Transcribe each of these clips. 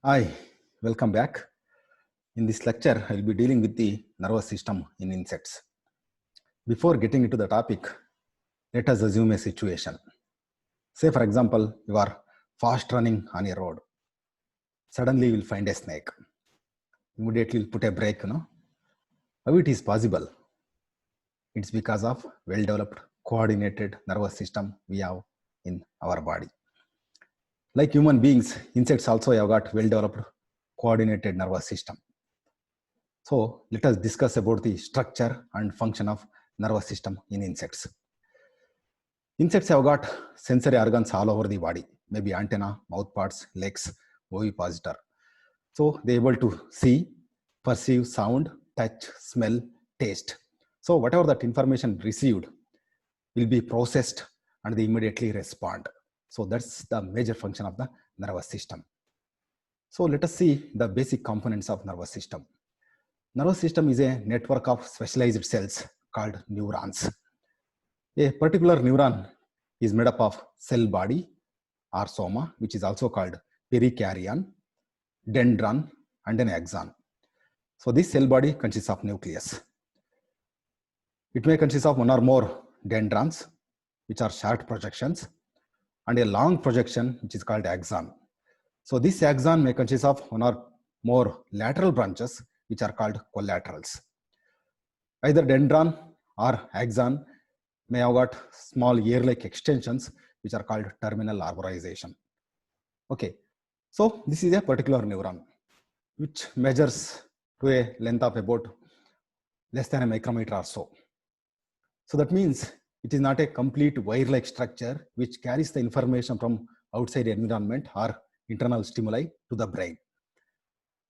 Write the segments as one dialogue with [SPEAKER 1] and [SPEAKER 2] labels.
[SPEAKER 1] Hi, welcome back. In this lecture, I will be dealing with the nervous system in insects. Before getting into the topic, let us assume a situation. Say, for example, you are fast running on a road. Suddenly, you will find a snake. Immediately, you put a brake. How it is possible? It's because of well-developed, coordinated nervous system we have in our body. Like human beings, insects also have got well-developed, coordinated nervous system. So let us discuss about the structure and function of nervous system in insects. Insects have got sensory organs all over the body, maybe antenna, mouth parts, legs, ovipositor. So they're able to see, perceive sound, touch, smell, taste. So whatever that information received will be processed and they immediately respond. So that's the major function of the nervous system. So let us see the basic components of nervous system. Nervous system is a network of specialized cells called neurons. A particular neuron is made up of cell body or soma, which is also called perikaryon, dendron, and an axon. So this cell body consists of nucleus. It may consist of one or more dendrons, which are short projections, and a long projection, which is called axon. So this axon may consist of one or more lateral branches, which are called collaterals. Either dendron or axon may have got small ear-like extensions, which are called terminal arborization. Okay, so this is a particular neuron, which measures to a length of about less than a micrometer or so. So that means it is not a complete wire-like structure which carries the information from outside environment or internal stimuli to the brain.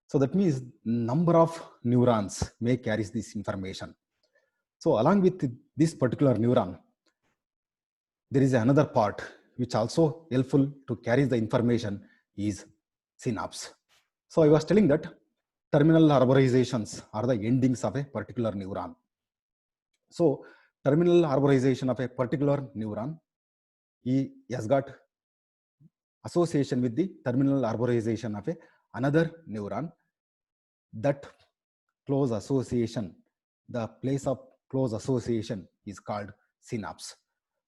[SPEAKER 1] So that means number of neurons may carry this information. So along with this particular neuron, there is another part which also helpful to carry the information is synapse. So I was telling that terminal arborizations are the endings of a particular neuron. So terminal arborization of a particular neuron has got association with the terminal arborization of another neuron. That close association, the place of close association is called synapse,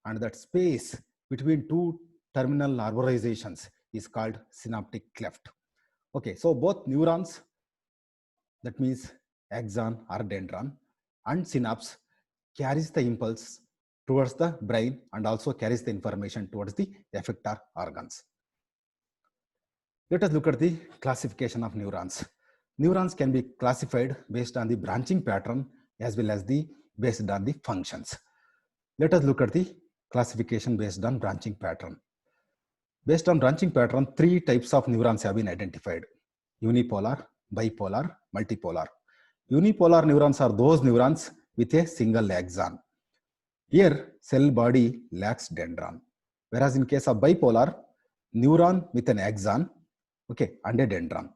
[SPEAKER 1] and that space between two terminal arborizations is called synaptic cleft. Okay, so both neurons, that means axon or dendron, and synapse carries the impulse towards the brain and also carries the information towards the effector organs. Let us look at the classification of neurons. Neurons can be classified based on the branching pattern as well as based on the functions. Let us look at the classification based on branching pattern. Based on branching pattern, three types of neurons have been identified: unipolar, bipolar, multipolar. Unipolar neurons are those neurons with a single axon. Here, cell body lacks dendron. Whereas in case of bipolar, neuron with an axon, okay, and a dendron.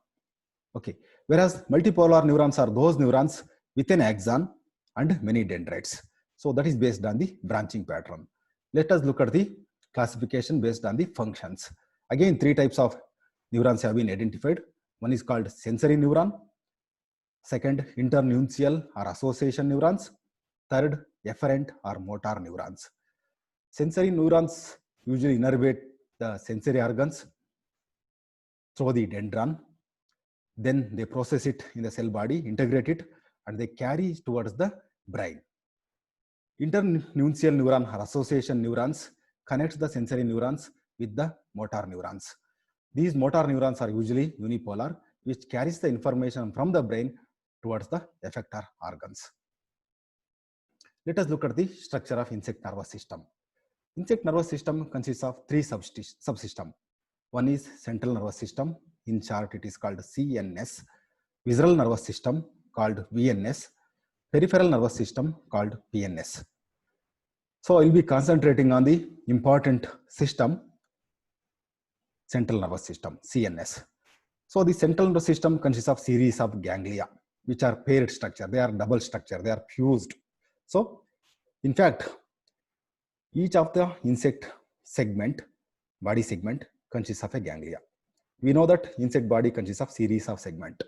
[SPEAKER 1] Okay. Whereas multipolar neurons are those neurons with an axon and many dendrites. So that is based on the branching pattern. Let us look at the classification based on the functions. Again, three types of neurons have been identified. One is called sensory neuron. Second, internuncial or association neurons. Third, efferent or motor neurons. Sensory neurons usually innervate the sensory organs through the dendron. Then they process it in the cell body, integrate it, and they carry it towards the brain. Internuncial neuron or association neurons connect the sensory neurons with the motor neurons. These motor neurons are usually unipolar, which carries the information from the brain towards the effector organs. Let us look at the structure of insect nervous system. Insect nervous system consists of three subsystems. One is central nervous system. In short, it is called CNS. Visceral nervous system called VNS. Peripheral nervous system called PNS. So I will be concentrating on the important system, central nervous system, CNS. So the central nervous system consists of series of ganglia, which are paired structure. They are double structure. They are fused. So in fact, each of the insect segment, body segment, consists of a ganglia. We know that insect body consists of series of segment.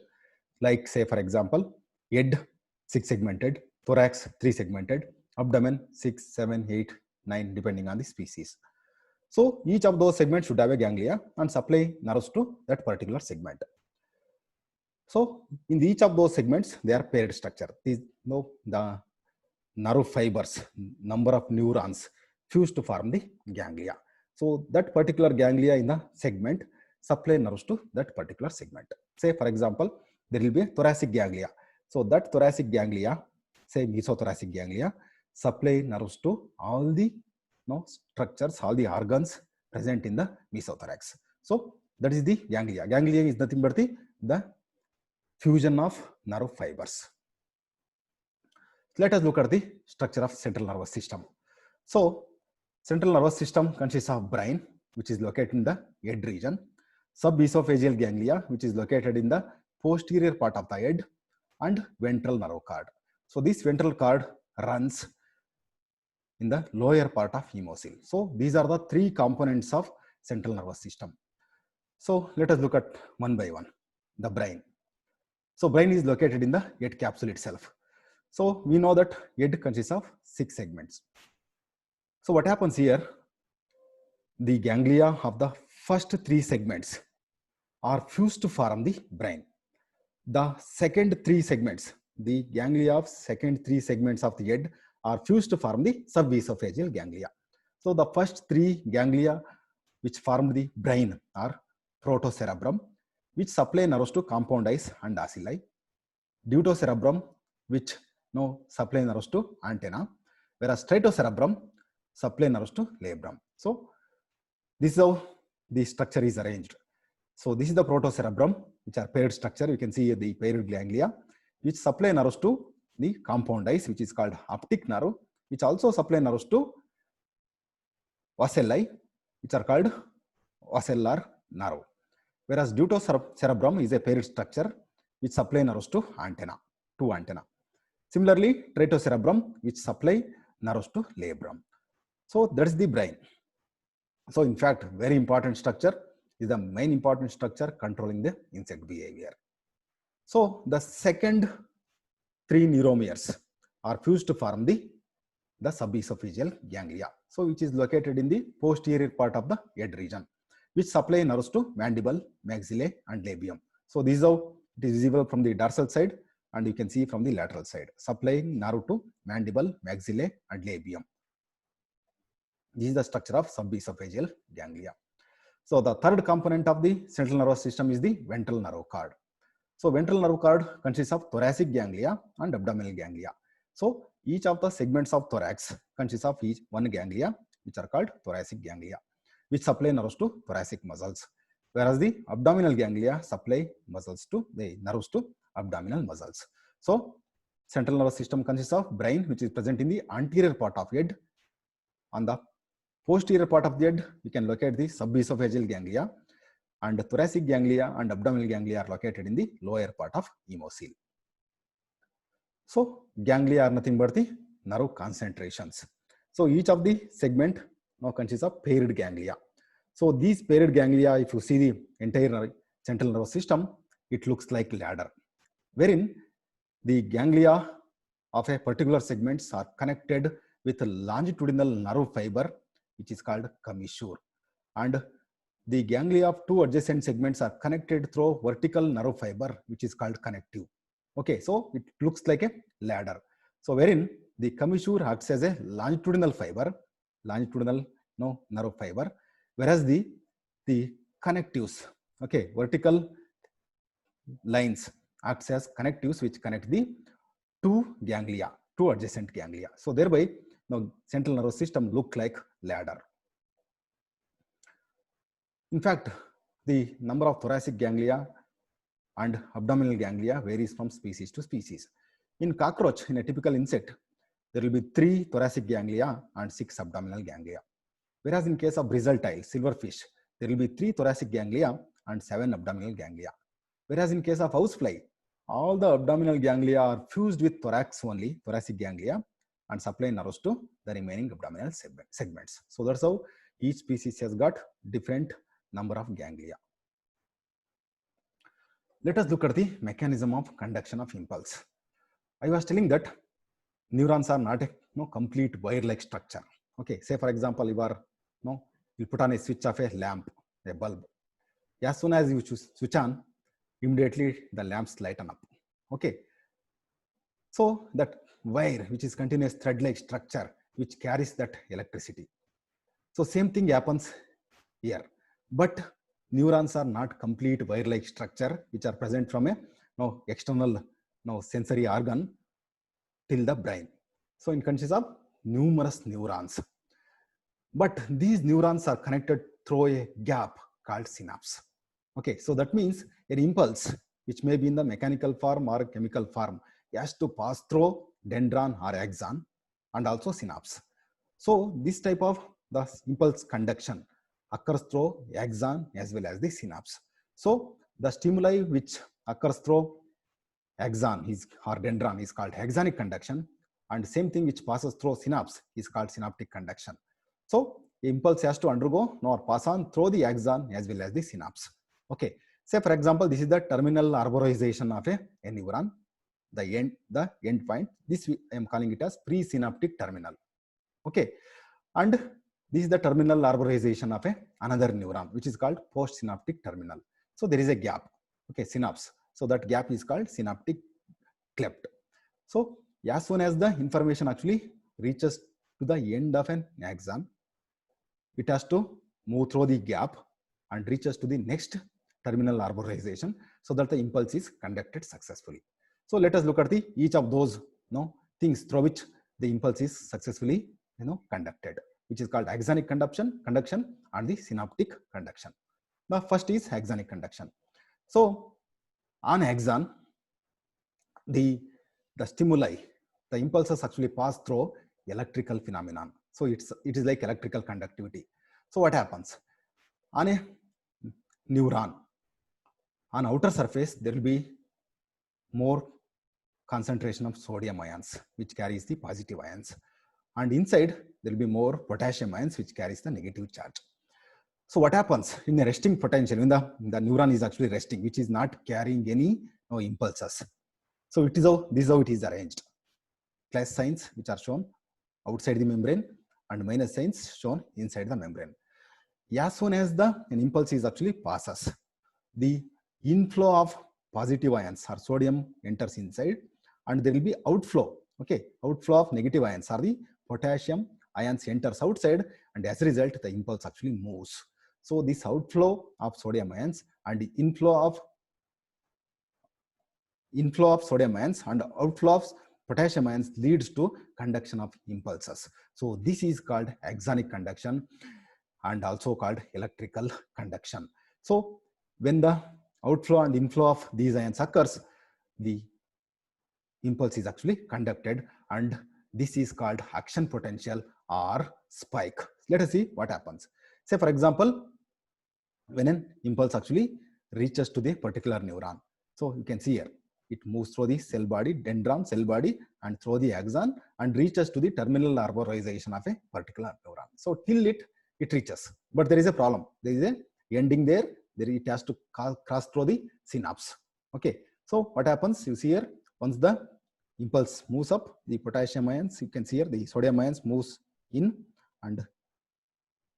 [SPEAKER 1] Like say for example, head 6 segmented, thorax 3 segmented, abdomen 6, 7, 8, 9 depending on the species. So each of those segments should have a ganglia and supply nerves to that particular segment. So in each of those segments, they are paired structure. These, the nerve fibers, number of neurons fused to form the ganglia. So that particular ganglia in the segment supply nerves to that particular segment. Say for example, there will be a thoracic ganglia. So that thoracic ganglia, say mesothoracic ganglia, supply nerves to all the structures, all the organs present in the mesothorax. So that is the ganglia. Ganglia is nothing but the fusion of nerve fibers. Let us look at the structure of central nervous system. So central nervous system consists of brain, which is located in the head region, subesophageal ganglia, which is located in the posterior part of the head, and ventral nerve cord. So this ventral cord runs in the lower part of hemocele. So these are the three components of central nervous system. So let us look at one by one. The brain. So brain is located in the head capsule itself. So we know that head consists of 6 segments. So what happens here? The ganglia of the first 3 segments are fused to form the brain. The second 3 segments, the ganglia of second 3 segments of the head are fused to form the subesophageal ganglia. So the first 3 ganglia which form the brain are protocerebrum, which supply nerves to compound eyes and ocelli, deuterocerebrum, which supply nerves to antenna, whereas stratocerebrum supply nerves to labrum. So this is how the structure is arranged. So this is the protocerebrum, which are paired structure. You can see the paired ganglia, which supply nerves to the compound eyes, which is called optic nerve, which also supply nerves to ocelli, which are called ocellular nerve. Whereas deuterocerebrum is a paired structure, which supply nerves to antenna. Similarly, stratocerebrum, which supply nerves to labrum. So that is the brain. So in fact, very important structure is the main important structure controlling the insect behavior. So the second 3 neuromeres are fused to form the subesophageal ganglia. So which is located in the posterior part of the head region, which supply nerves to mandible, maxillae, and labium. So this is how it is visible from the dorsal side, and you can see from the lateral side, supplying nerve to mandible, maxillae, and labium. This is the structure of subesophageal ganglia. So the third component of the central nervous system is the ventral nerve cord. So ventral nerve cord consists of thoracic ganglia and abdominal ganglia. So each of the segments of thorax consists of each one ganglia, which are called thoracic ganglia, which supply nerves to thoracic muscles, whereas the abdominal ganglia supply nerves to abdominal muscles. So central nervous system consists of brain, which is present in the anterior part of head. On the posterior part of the head, you can locate the subesophageal ganglia, and the thoracic ganglia and abdominal ganglia are located in the lower part of hemocele. So ganglia are nothing but the nerve concentrations. So each of the segment now consists of paired ganglia. So these paired ganglia, if you see the entire central nervous system, it looks like ladder, wherein the ganglia of a particular segments are connected with a longitudinal nerve fiber, which is called commissure, and the ganglia of 2 adjacent segments are connected through vertical nerve fiber, which is called connective. Okay, so it looks like a ladder. So wherein the commissure acts as a longitudinal nerve fiber, whereas the connectives, okay, vertical lines acts as connectives which connect the 2 adjacent ganglia. So thereby, now central nervous system look like ladder. In fact, the number of thoracic ganglia and abdominal ganglia varies from species to species. In cockroach, in a typical insect, there will be 3 thoracic ganglia and 6 abdominal ganglia. Whereas in case of bristle-tail, silverfish, there will be 3 thoracic ganglia and 7 abdominal ganglia. Whereas in case of housefly, all the abdominal ganglia are fused with thorax only, thoracic ganglia, and supply nerves to the remaining abdominal segments. So that's how each species has got different number of ganglia. Let us look at the mechanism of conduction of impulse. I was telling that neurons are not a complete wire-like structure. Okay, say for example, you put on a switch of a lamp, a bulb. As soon as you switch on, immediately the lamps lighten up. Okay, so that wire, which is continuous thread-like structure, which carries that electricity. So same thing happens here, but neurons are not complete wire-like structure, which are present from a external sensory organ till the brain. So it consists of numerous neurons, but these neurons are connected through a gap called synapse. Okay, so that means an impulse, which may be in the mechanical form or chemical form, has to pass through dendron or axon and also synapse. So this type of the impulse conduction occurs through axon as well as the synapse. So the stimuli which occurs through axon or dendron is called axonic conduction, and same thing which passes through synapse is called synaptic conduction. So the impulse has to undergo or pass on through the axon as well as the synapse. Okay, say for example, this is the terminal arborization of a neuron, the end point. This I am calling it as presynaptic terminal. Okay, and this is the terminal arborization of another neuron, which is called postsynaptic terminal. So there is a gap. Okay, synapse. So that gap is called synaptic cleft. So as soon as the information actually reaches to the end of an axon, it has to move through the gap and reaches to the next terminal arborization, so that the impulse is conducted successfully. So let us look at each of those things through which the impulse is successfully conducted, which is called axonic conduction and the synaptic conduction. The first is axonic conduction. So on axon, the stimuli, the impulses actually pass through electrical phenomenon. So it is like electrical conductivity. So what happens on a neuron? On outer surface, there will be more concentration of sodium ions, which carries the positive ions, and inside there will be more potassium ions, which carries the negative charge. So what happens in the resting potential, when the neuron is actually resting, which is not carrying any impulses? So this is how it is arranged. Plus signs which are shown outside the membrane and minus signs shown inside the membrane. As soon as an impulse is actually passes, the inflow of positive ions or sodium enters inside, and there will be outflow. Okay, outflow of negative ions or the potassium ions enters outside, and as a result, the impulse actually moves. So this outflow of sodium ions and the inflow of sodium ions and outflow of potassium ions leads to conduction of impulses. So this is called axonic conduction and also called electrical conduction. So when the outflow and inflow of these ions occurs, the impulse is actually conducted, and this is called action potential or spike. Let us see what happens. Say for example, when an impulse actually reaches to the particular neuron. So you can see here, it moves through the cell body, dendron cell body, and through the axon, and reaches to the terminal arborization of a particular neuron. So till it reaches, but there is a problem. There is a ending there. It has to cross through the synapse. Okay. So what happens? You see here, once the impulse moves up, the potassium ions, you can see here, the sodium ions moves in, and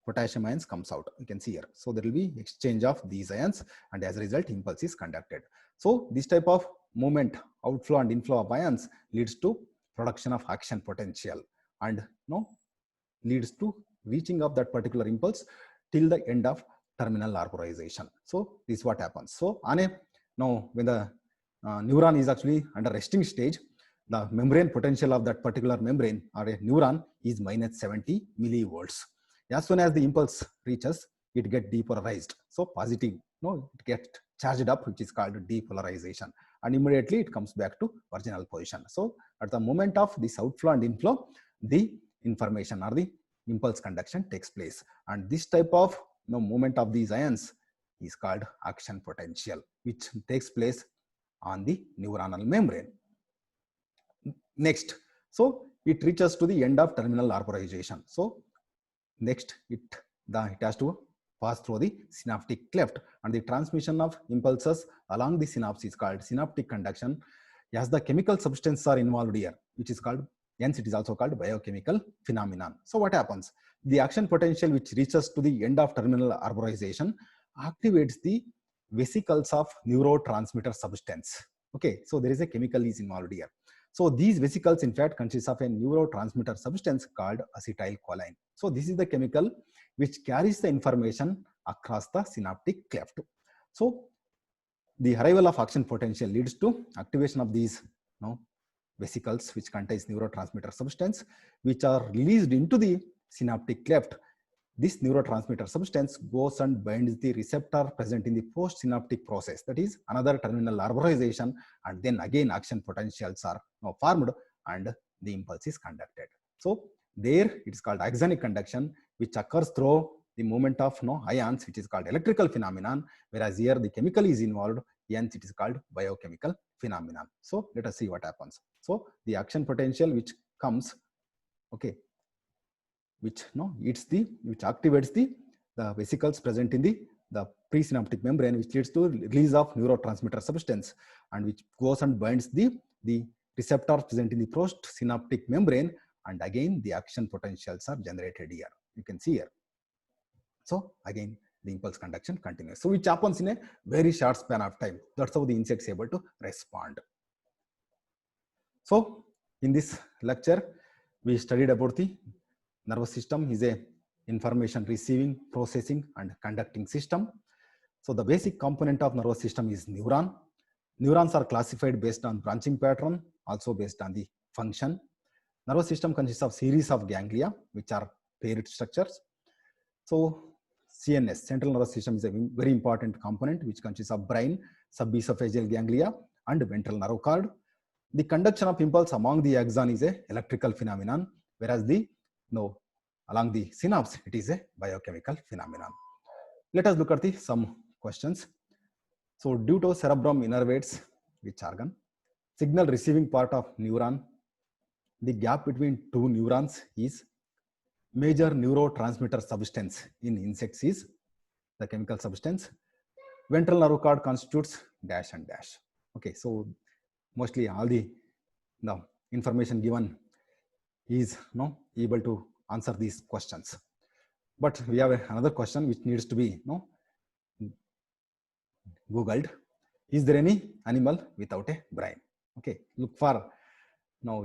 [SPEAKER 1] potassium ions comes out. You can see here. So there will be exchange of these ions, and as a result, impulse is conducted. So this type of movement, outflow and inflow of ions, leads to production of action potential, and leads to reaching of that particular impulse till the end of terminal arborization. So this is what happens. So on when the neuron is actually under resting stage, the membrane potential of that particular membrane or a neuron is minus 70 millivolts. As soon as the impulse reaches, it gets depolarized. So positive, it gets charged up, which is called depolarization, and immediately it comes back to original position. So at the moment of this outflow and inflow, the information or the impulse conduction takes place, and this type of movement of these ions is called action potential, which takes place on the neuronal membrane. Next, so it reaches to the end of terminal arborization. So next, it has to pass through the synaptic cleft, and the transmission of impulses along the synapse is called synaptic conduction. As the chemical substances are involved here, which is called, hence it is also called biochemical phenomenon. So what happens? The action potential which reaches to the end of terminal arborization activates the vesicles of neurotransmitter substance. Okay, so there is a chemical is involved here. So these vesicles in fact consist of a neurotransmitter substance called acetylcholine. So this is the chemical which carries the information across the synaptic cleft. So the arrival of action potential leads to activation of these vesicles which contains neurotransmitter substance, which are released into the synaptic cleft. This neurotransmitter substance goes and binds the receptor present in the postsynaptic process, that is another terminal arborization, and then again action potentials are formed and the impulse is conducted. So there it is called axonic conduction, which occurs through the movement of ions, which is called electrical phenomenon, whereas here the chemical is involved, hence it is called biochemical phenomenon. So let us see what happens. So the action potential which comes, okay, which activates the vesicles present in the presynaptic membrane, which leads to release of neurotransmitter substance, and which goes and binds the receptors present in the postsynaptic membrane, and again the action potentials are generated here. You can see here. So again the impulse conduction continues. So which happens in a very short span of time. That's how the insect is able to respond. So in this lecture, we studied about the nervous system is a information receiving, processing, and conducting system. So the basic component of nervous system is neuron. Neurons are classified based on branching pattern, also based on the function. Nervous system consists of series of ganglia, which are paired structures. So CNS, central nervous system, is a very important component, which consists of brain, subesophageal ganglia, and ventral nerve cord. The conduction of impulse among the axon is a electrical phenomenon, whereas along the synapse it is a biochemical phenomenon. Let us look at some questions. So due to cerebrum innervates which organ? Signal receiving part of neuron. The gap between two neurons is major neurotransmitter substance in insects is the chemical substance. Ventral nerve cord constitutes dash and dash. Okay, so mostly all the information given is able to answer these questions. But we have another question which needs to be googled. Is there any animal without a brain? Okay, look for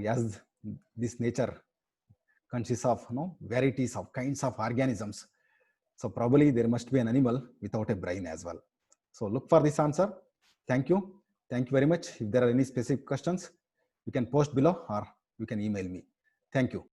[SPEAKER 1] as this nature consists of varieties of kinds of organisms. So probably there must be an animal without a brain as well. So look for this answer. Thank you. Thank you very much. If there are any specific questions, you can post below or you can email me. Thank you.